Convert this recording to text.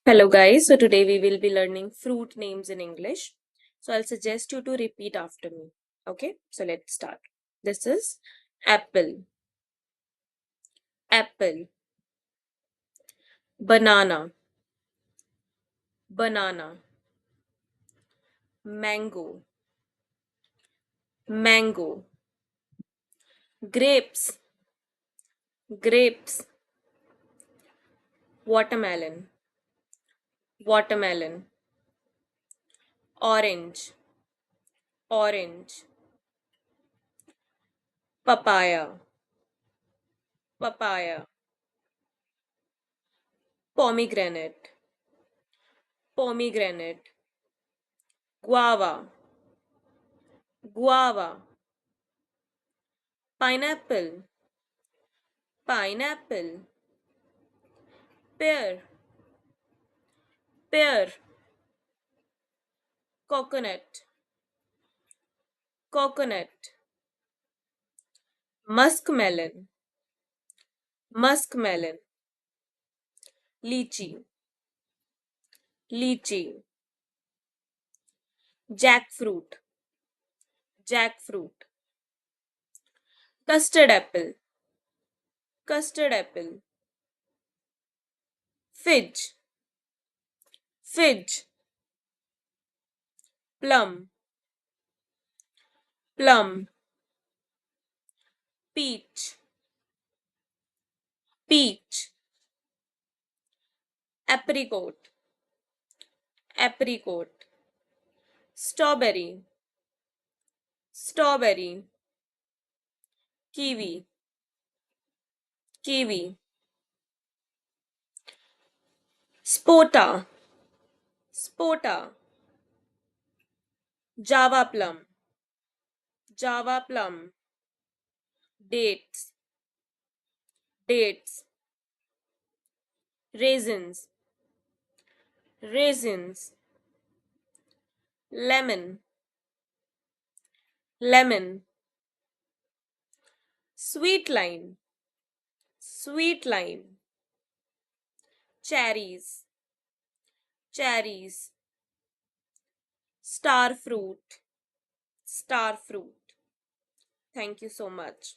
Hello guys, so today we will be learning fruit names in English. So I'll suggest you to repeat after me. Okay, so let's start. This is apple, apple, banana, banana, mango, mango, grapes, grapes, watermelon, watermelon, orange, orange, papaya, papaya, pomegranate, pomegranate, guava, guava, pineapple, pineapple, pear, pear, coconut, coconut, muskmelon, muskmelon, lychee, lychee, jackfruit, jackfruit, custard apple, custard apple, fig, fig, plum, plum, peach, peach, apricot, apricot, strawberry, strawberry, kiwi, kiwi, spota, spota, java plum, java plum, dates, dates, raisins, raisins, lemon, lemon, sweet lime, sweet lime, cherries, cherries, star fruit, star fruit. Thank you so much.